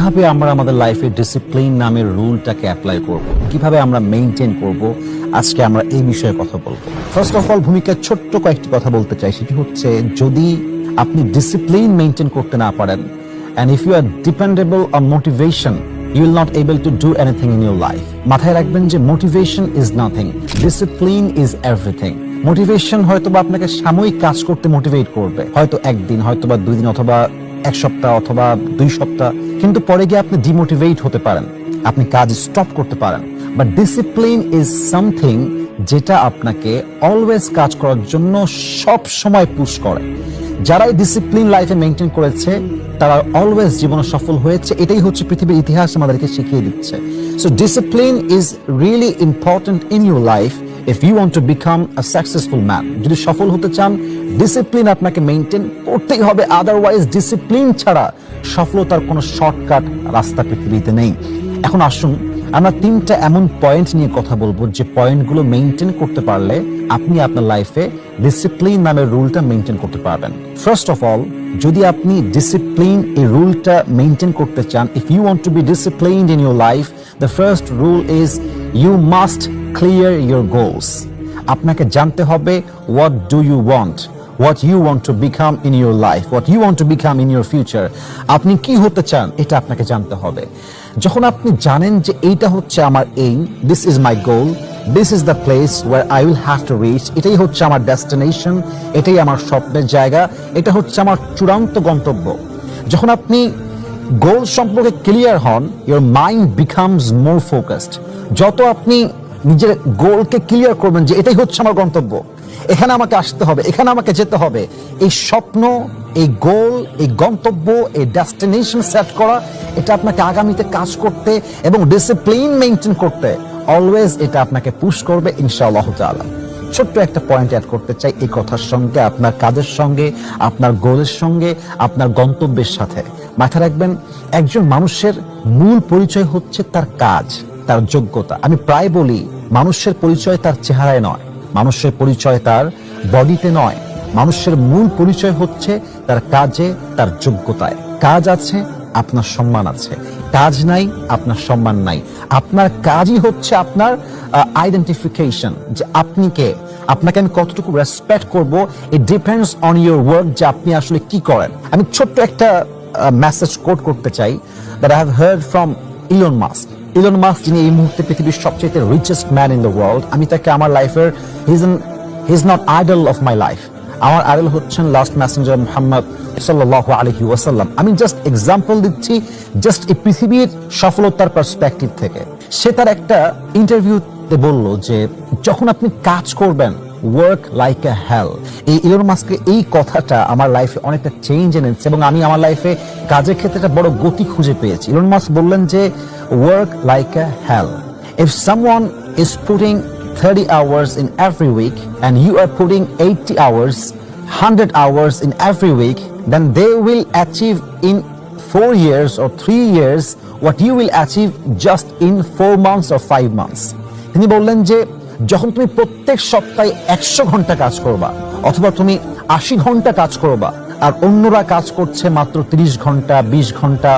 কিভাবে আমরা আমাদের লাইফে ডিসিপ্লিন নামের রুলটাকে অ্যাপ্লাই করব, কিভাবে আমরা মেইনটেইন করব, আজকে আমরা এই বিষয়ে কথা বলবো। ফার্স্ট অফ অল ভূমিকার ছোট্ট কয়েকটি কথা বলতে চাই। সেটি হচ্ছে, যদি আপনি ডিসিপ্লিন মেইনটেইন করতে না পারেন, and if you are dependable on motivation, you will not able to do anything in your life. মাথায় রাখবেন যে motivation is nothing, discipline is everything. Motivation হয়তো বা আপনাকে সাময়িক কাজ করতে মোটিভেট করবে, হয়তো একদিন, হয়তো বা 2 দিন, অথবা 1 সপ্তাহ, অথবা 2 সপ্তাহ, কিন্তু পরে গিয়ে আপনি ডিমোটিভেট হতে পারেন, আপনি কাজ স্টপ করতে পারেন। বাট ডিসিপ্লিন ইজ সামথিং যেটা আপনাকে অলওয়েজ কাজ করার জন্য সব সময় পুশ করে। যারা এই ডিসিপ্লিন লাইফে মেইনটেইন করেছে তারা অলওয়েজ জীবনে সফল হয়েছে। এটাই হচ্ছে পৃথিবীর ইতিহাস আমাদেরকে শিখিয়ে দিচ্ছে। So discipline is really important in your life if you want to become a successful man. যদি সফল হতে চান, ডিসিপ্লিন আপনাকে মেইনটেইন করতেই হবে, আদারওয়াইজ ডিসিপ্লিন ছাড়া সফলতার কোনো শর্টকাট রাস্তা পৃথিবীতে নেই। এখন আসুন আমরা 3টা এমন পয়েন্ট নিয়ে কথা বলবো যে পয়েন্টগুলো মেইনটেইন করতে পারলে আপনি আপনার লাইফে ডিসিপ্লিন নামের রুলটা মেইনটেইন করতে পারবেন। ফার্স্ট অফ অল, যদি আপনি ডিসিপ্লিন এই রুলটা মেইনটেইন করতে চান, if you want to be disciplined in your life, the first rule is you must clear your goals. আপনাকে জানতে হবে what do you want, what you want to become in your life, what you want to become in your future. আপনি কি হতে চান এটা আপনাকে জানতে হবে। যখন আপনি জানেন যে এইটা হচ্ছে আমার aim, this is my goal, this is the place where I will have to reach, এটাই হচ্ছে আমার ডেস্টিনেশন, এটাই আমার স্বপ্নের জায়গা, এটা হচ্ছে আমার চূড়ান্ত গন্তব্য। যখন আপনি গোল সম্পর্কে ক্লিয়ার হন, your mind becomes more focused. যত আপনি নিজের গোলকে ক্লিয়ার করবেন যে এটাই হচ্ছে আমার গন্তব্য, এখানে আমাকে আসতে হবে, এখানে আমাকে যেতে হবে, এই স্বপ্ন, এই গোল, এই গন্তব্য, এই ডেস্টিনেশন সেট করা, এটা আপনাকে আগামীতে কাজ করতে এবং ডিসিপ্লিন মেইনটেইন করতে অলওয়েজ এটা আপনাকে পুশ করবে ইনশাআল্লাহ তাআলা। ছোট্ট একটা পয়েন্ট অ্যাড করতে চাই এই কথার সঙ্গে, আপনার কাজের সঙ্গে, আপনার গোলের সঙ্গে, আপনার গন্তব্যের সাথে। মাথায় রাখবেন, একজন মানুষের মূল পরিচয় হচ্ছে তার কাজ, তার যোগ্যতা। আমি প্রায় বলি, মানুষের পরিচয় তার চেহারায় নয়, মানুষের পরিচয় তার বডিতে নয়, মানুষের মূল পরিচয় হচ্ছে তার কাজে, তার যোগ্যতায়। কাজ আছে, আপনার সম্মান আছে, কাজ নাই, আপনার সম্মান নাই। আপনার কাজই হচ্ছে আপনার আইডেন্টিফিকেশন, যে আপনি কে, আপনাকে আমি কতটুকু রেসপেক্ট করব, it depends on your work, যে আপনি আসলে কি করেন। আমি ছোট্ট একটা মেসেজ কোট করতে চাই, that I have heard from Elon Musk. Elon Musk, যিনি এই মুহূর্তে পৃথিবীর সবচেয়ে richest man in the world, আমি তাকে আমার লাইফের he is not idol of my life. আমার আইডল হচ্ছেন লাস্ট মেসেঞ্জার মুহাম্মদ সাল্লাল্লাহু আলাইহি ওয়াসাল্লাম। আমি জাস্ট এক্সাম্পল দিচ্ছি, জাস্ট এই পৃথিবীর সফলতার পার্সপেক্টিভ থেকে। সে তার একটা ইন্টারভিউতে বলল যে যখন আপনি কাজ করবেন, ওয়ার্ক লাইক এ হেল। এই ইলন মাস্কের এই কথাটা আমার লাইফে অনেকটা চেঞ্জ এনেছে এবং আমি আমার লাইফে কাজের ক্ষেত্রে একটা বড় গতি খুঁজে পেয়েছি। ইলন মাস্ক বললেন যে work like a hell. If someone is putting 30 hours in every week and you are putting 80 hours, 100 hours in every week, then they will achieve in 4 years or 3 years what you will achieve just in 4 months or 5 months. তিনি বললেন যে যখন তুমি প্রত্যেক সপ্তাহে 100 ঘন্টা কাজ করবা, অথবা তুমি 80 ঘন্টা কাজ করবা, আর অন্যরা কাজ করছে মাত্র 30 ঘন্টা, 20 ঘন্টা,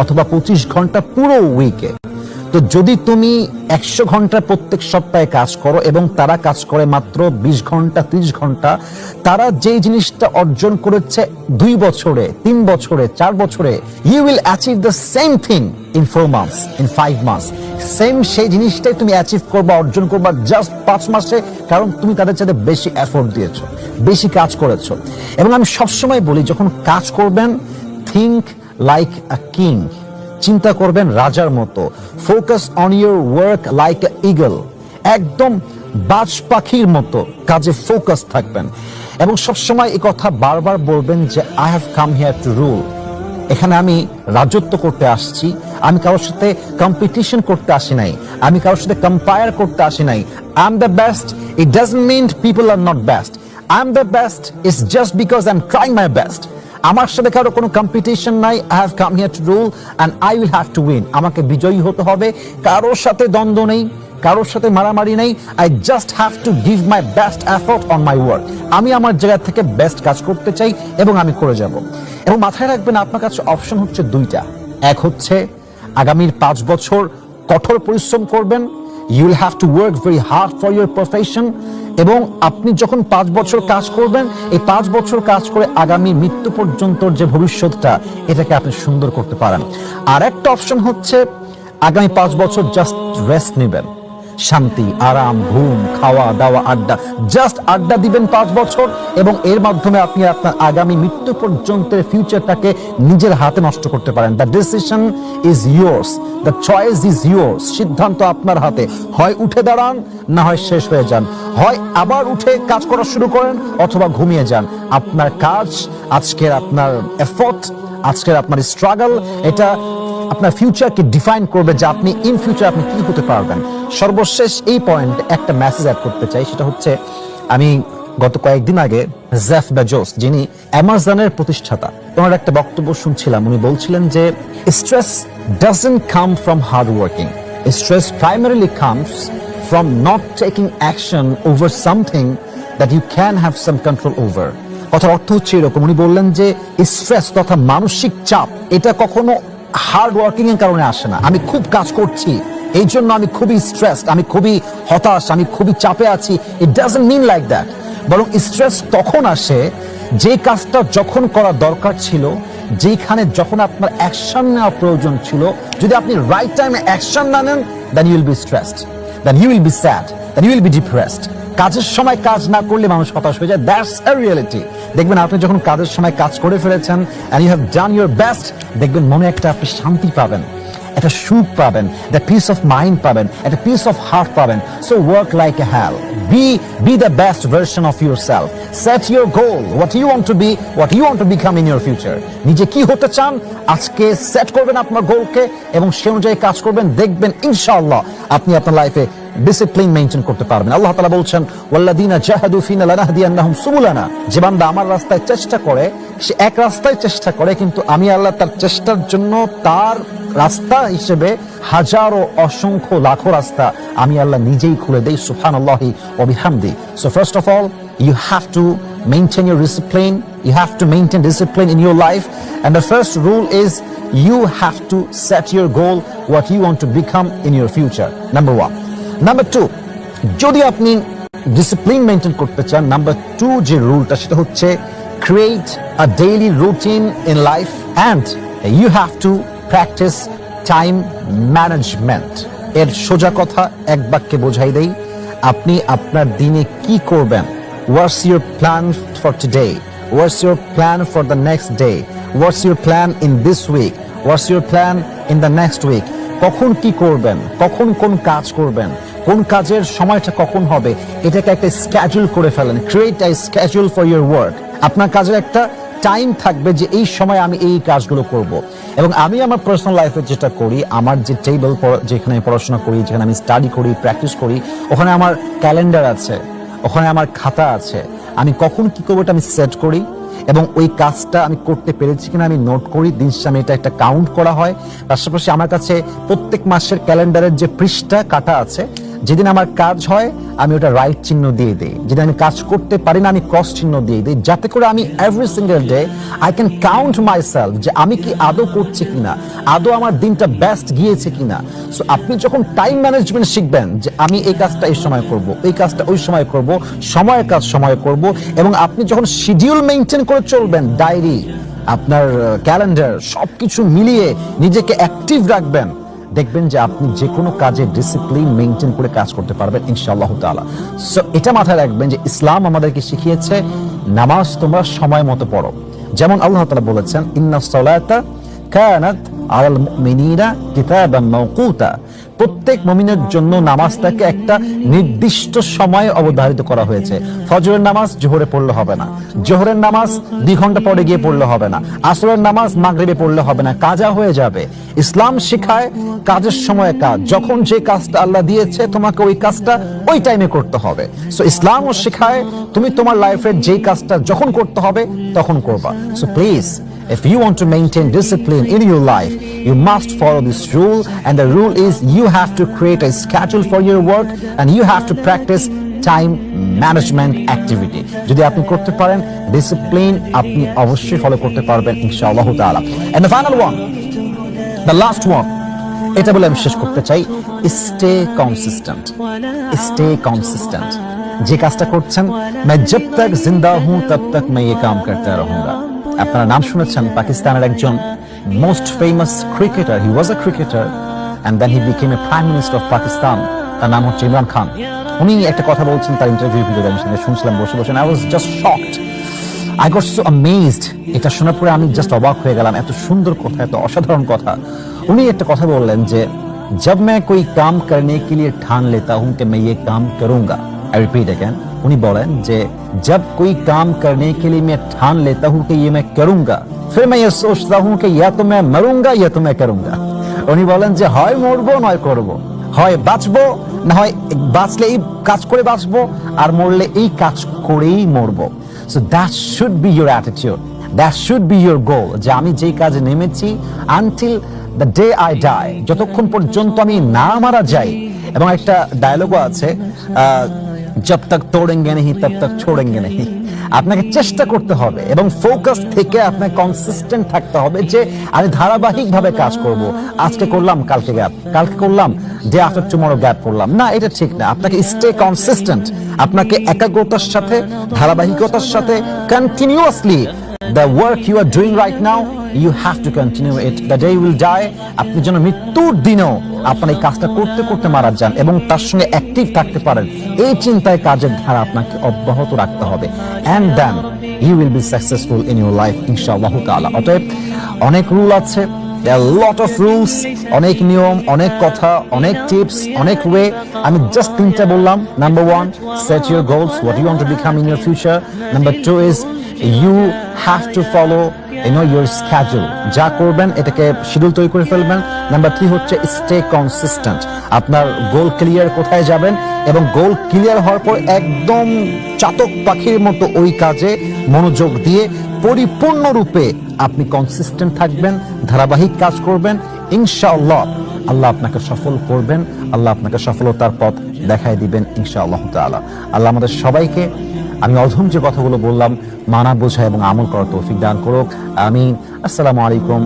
অথবা 25 ঘন্টা পুরো উইকে, তো যদি তুমি 100 ঘন্টা প্রত্যেক সপ্তাহে কাজ করো এবং তারা কাজ করে মাত্র 20 ঘন্টা, 30 ঘন্টা, তারা যে জিনিসটা অর্জন করেছে 2 বছরে, 3 বছরে, 4 বছরে, you will achieve the same thing in 4 months, in 5 months. Same সেই জিনিসটাই তুমি অ্যাচিভ করবা, অর্জন করবা জাস্ট 5 মাসে, কারণ তুমি তাদের চাইতে বেশি এফোর্ট দিয়েছো, বেশি কাজ করেছো। এবং আমি সবসময় বলি, যখন কাজ করবেন, থিঙ্ক লাইক আ কিং, চিন্তা করবেন রাজার মতো। Focus on your work like a eagle, একদম বাজ পাখির মতো কাজে ফোকাস থাকবেন এবং সবসময় এই কথা বারবার বলবেন যে I have come here to rule. এখানে আমি রাজত্ব করতে আসছি, আমি কারোর সাথে কম্পিটিশন করতে আসি নাই, আমি কারোর সাথে কম্পায়ার করতে আসি নাই। I am the best, it doesn't mean people are not best. I am the best it's just because I am trying my best. আমার সাথে কারো কোনো কম্পিটিশন নাই। I have come here to rule and I will have to win. আমাকে বিজয়ী হতে হবে, কারোর সাথে দ্বন্দ্ব নেই, কারোর সাথে মারামারি নেই। I just have to give my best effort on my work. আমি আমার জায়গা থেকে বেস্ট কাজ করতে চাই এবং আমি করে যাব। এবং মাথায় রাখবেন, আপনার কাছে অপশন হচ্ছে 2টা। এক হচ্ছে আগামীর 5 বছর কঠোর পরিশ্রম করবেন। You will have to work very hard for your profession. এবং আপনি যখন 5 বছর কাজ করবেন, এই 5 বছর কাজ করে আগামী মৃত্যু পর্যন্ত যে ভবিষ্যৎটা, এটাকে আপনি সুন্দর করতে পারেন। আর একটা অপশন হচ্ছে আগামী 5 বছর জাস্ট রেস্ট নেবেন, শান্তি, আরাম, ঘুম, খাওয়া দাওয়া, আড্ডা, জাস্ট আড্ডা দিবেন 5 বছর, এবং এর মাধ্যমে আপনি আপনার আগামী মৃত্যু পর্যন্তের ফিউচারটাকে নিজের হাতে নষ্ট করতে পারেন। The decision is yours, the choice is yours. সিদ্ধান্ত আপনার হাতে। হয় উঠে দাঁড়ান, না হয় শেষ হয়ে যান। হয় আবার উঠে কাজ করা শুরু করেন, অথবা ঘুমিয়ে যান। আপনার কাজ, আজকের আপনার এফোর্ট, আজকের আপনার স্ট্রাগল, এটা আপনার ফিউচারকে ডিফাইন করবে যে আপনি ইন ফিউচার আপনি কি হতে পারবেন। সর্বশেষ এই পয়েন্ট একটা মেসেজ অ্যাড করতে চাই, সেটা হচ্ছে আমি গত কয়েকদিন আগে জেফ বেজোস, যিনি অ্যামাজনের প্রতিষ্ঠাতা, ওনার একটা বক্তব্য শুনছিলাম। উনি বলছিলেন যে stress doesn't come from hard working, stress primarily comes from not taking action over something that you can have some control over. কথার অর্থ হচ্ছে এরকম, উনি বললেন যে স্ট্রেস তথা মানসিক চাপ এটা কখনো হার্ড ওয়ার্কিং এর কারণে আসে না। আমি খুব কাজ করছি, এই জন্য আমি খুবই স্ট্রেসড, আমি খুবই হতাশ, আমি খুবই চাপে আছি। It doesn't mean like that. বরং স্ট্রেস তখন আসে যে কাজটা যখন করা দরকার ছিল, যেখানে যখন আপনার অ্যাকশন নেওয়া প্রয়োজন ছিল, যদি আপনি রাইট টাইমে অ্যাকশন না নেন, then you will be stressed, then you will be sad, then you will be depressed. কাজের সময় কাজ না করলে মানুষ হতাশ হয়ে যায়। That's a reality. দেখবেন আপনি যখন কাজের সময় কাজ করে ফেলেছেন, and you have done your best, দেখবেন মনে একটা আপনি শান্তি পাবেন, একটা সুখ পাবেন, দ্য পিস অফ মাইন্ড পাবেন, একটা পিস অফ হার্ট পাবেন। So work like a hell, be the best version of your self, set your goal, what you want to be, what you want to become in your future. নিজে কি হতে চান আজকে set করবেন আপনার গোলকে, এবং সে অনুযায়ী কাজ করবেন। দেখবেন ইনশাআল্লাহ আপনি আপনার লাইফে ডিসিপ্লিন মেইনটেইন করতে পারবেন। আল্লাহ তাআলা বলছেন, ওয়াল্লাযীনা জাহাদু ফিনা লানাহদিয়ান্নাহুম সুবুলানা। যে বান্দা আমার রাস্তায় চেষ্টা করে, সে এক রাস্তায় চেষ্টা করে, কিন্তু আমি আল্লাহ তার চেষ্টার জন্য তার রাস্তা হিসেবে হাজারো, অসংখ্য, লাখো রাস্তা আমি আল্লাহ নিজেই খুলে দেই। সুবহানাল্লাহি ওয়া বিহামদি। So first of all, you have to maintain your discipline. You have to maintain discipline in your life. And the first rule is you have to set your goal, what you want to become in your future. Number 1. Number 2, যদি আপনি discipline maintain করতে চান, number 2 যে রুলটা, সেটা হচ্ছে create a daily routine in life and you have to practice time management. এর সোজা কথা এক বাক্যে বোঝাই দেই, আপনি আপনার দিনে কি করবেন। What's your plan for today? What's your plan for the next day? What's your plan in this week? What's your plan in the next week? কখন কি করবেন, কখন কোন কাজ করবেন, কোন কাজের সময়টা কখন হবে, এটাকে একটা স্কেডিউল করে ফেলেন। Create a schedule for your work. আপনার কাজের একটা টাইম থাকবে যে এই সময় আমি এই কাজগুলো করব। এবং আমি আমার পার্সোনাল লাইফে যেটা করি, আমার যে টেবিল, যেখানে আমি পড়াশোনা করি, যেখানে আমি স্টাডি করি, প্র্যাকটিস করি, ওখানে আমার ক্যালেন্ডার আছে, ওখানে আমার খাতা আছে। আমি কখন কি করবো এটা আমি সেট করি, এবং ওই কাজটা আমি করতে পেরেছি কিনা আমি নোট করি। দিন শেষে এটা একটা কাউন্ট করা হয়। পাশাপাশি আমার কাছে প্রত্যেক মাসের ক্যালেন্ডারের যে পৃষ্ঠা কাটা আছে, যেদিন আমার কাজ হয় আমি ওটা রাইট চিহ্ন দিয়ে দিই, যেদিন আমি কাজ করতে পারি না আমি ক্রস চিহ্ন দিয়ে দিই, যাতে করে আমি every single day I can count my self যে আমি কি আদৌ করছি কিনা, আদৌ আমার দিনটা বেস্ট গিয়েছে কিনা। সো আপনি যখন টাইম ম্যানেজমেন্ট শিখবেন যে আমি এই কাজটা এই সময় করব, এই কাজটা ওই সময় করব, সময়ের কাজ সময় করব, এবং আপনি যখন শিডিউল মেইনটেইন করে চলবেন, ডায়েরি, আপনার ক্যালেন্ডার, সবকিছু মিলিয়ে নিজেকে অ্যাক্টিভ রাখবেন, দেখবেন যে আপনি যে কোনো কাজে ডিসিপ্লিন মেইনটেইন করে কাজ করতে পারবেন ইনশাআল্লাহ তাআলা। সো এটা মাথায় রাখবেন যে ইসলাম আমাদেরকে শিখিয়েছে নামাজ তোমরা সময় মতো পড়ো। যেমন আল্লাহ তাআলা বলেছেন, ইন্নাস সালাতা কানাত আলাল মুমিনিনা কিতাবান মাওকুতা। প্রত্যেক মুমিনের জন্য নামাজটাকে একটা নির্দিষ্ট সময়ে অবধারিত করা হয়েছে। ফজরের নামাজ জোহরে পড়লে হবে না, জোহরের নামাজ 2 ঘন্টা পরে গিয়ে পড়লে হবে না, আসরের নামাজ মাগরিবে পড়লে হবে না, কাজা হয়ে যাবে। ইসলাম শেখায় কাজের সময় কাজ, যখন যে কাজটা আল্লাহ দিয়েছে তোমাকে ওই কাজটা ওই টাইমে করতে হবে। সো ইসলামও শেখায় তুমি তোমার লাইফের যেই কাজটা যখন করতে হবে তখন করবা। So please, if you want to maintain discipline in your life, you must follow this rule, and the rule is you have to create a schedule for your work and you have to practice time management activity. যদি আপনি করতে পারেন discipline, আপনি অবশ্যই follow করতে পারবেন ইনশাআল্লাহ তাআলা। And the final one, the last one, এটা বলে আমি শেষ করতে চাই, স্টে কনসিস্টেন্ট। Stay consistent. যে কাজটা করছেন, मैं जब तक जिंदा हूं तब तक मैं ये काम करता रहूंगा। আপনারা নাম শুনেছেন পাকিস্তানের একজন most famous cricketer, he was a cricketer and then he became a prime minister of Pakistan. তার নাম হচ্ছে ইমরান খান। উনি একটা কথা বলছেন তার ইন্টারভিউ ভিডিওতে, আমি শুনছিলাম বসে বসে, I was just shocked, I got so amazed। এটা শোনার পরে আমি জাস্ট অবাক হয়ে গেলাম, এত সুন্দর কথা, এত অসাধারণ কথা। উনি একটা কথা বললেন যে जब मैं कोई काम करने के लिए ठान लेता हूं कि मैं ये काम करूंगा, I repeat again, উনি বলেন যে जब कोई काम करने के लिए मैं ठान लेता हूं कि ये मैं करूंगा, फिर मैं ये सोचता हूं कि या तो मैं मरूंगा या तो मैं करूंगा। উনি বলেন যে হয় মরবো নয় করব, হয় বাঁচবো না হয় বাঁচলে এই কাজ করে বাঁচবো, আর মরলে এই কাজ করেই মরবো। So that should be your attitude, that should be your goal, যে আমি যেই কাজে নেমেছি until the day I die, যতক্ষণ পর্যন্ত আমি না মারা যাই। এবং একটা ডায়লগও আছে, जब तक तोड़ेंगे नहीं तब तक छोड़ेंगे नहीं। আপনাকে চেষ্টা করতে হবে এবং ফোকাস থেকে আপনাকে কনসিস্টেন্ট থাকতে হবে যে আমি ধারাবাহিকভাবে কাজ করব। আজকে করলাম, কালকে গ্যাপ, কালকে করলাম, ডে আফটার টুমরো গ্যাপ করলাম না, এটা ঠিক না। আপনাকে স্টে কনসিস্টেন্ট, আপনাকে একাগ্রতার সাথে, ধারাবাহিকতার সাথে continuously the work you are doing right now, you have to continue it. The day you will die, আপনি যেন মৃত্যুর দিনেও আপনার এই কাজটা করতে করতে মারা যান এবং তার সঙ্গে অ্যাক্টিভ থাকতে পারেন, এই চিন্তায় কাজের ধারা আপনাকে অব্যাহত রাখতে হবে, and then you will be successful in your life ইনশাআল্লাহ তাআলা। অতএব অনেক রুল আছে, there are a lot of rules, অনেক নিয়ম, অনেক কথা, অনেক টিপস, অনেক ওয়ে। আমি জাস্ট তিনটা বললাম। Number 1, set your goals, what you want to become in your future. Number 2 is you have to follow your schedule, যা করবেন এটাকে শিডিউল তৈরি করে ফেলবেন। নাম্বার 3 হচ্ছে স্টে কনসিস্টেন্ট, আপনার গোল ক্লিয়ার কোথায় যাবেন এবং গোল ক্লিয়ার হওয়ার পর একদম চাতক পাখির মতো ওই কাজে মনোযোগ দিয়ে পরিপূর্ণরূপে আপনি কনসিস্টেন্ট থাকবেন, ধারাবাহিক কাজ করবেন, ইনশাআল্লাহ আল্লাহ আপনাকে সফল করবেন, আল্লাহ আপনাকে সফলতার পথ দেখায় দিবেন ইনশাআল্লাহ তাআলা। আল্লাহ আমাদের সবাইকে, আমি অধম যে কথাগুলো বললাম, মানা বোঝা এবং আমল করার তৌফিক দান করুক। আমিন। আসসালামু আলাইকুম।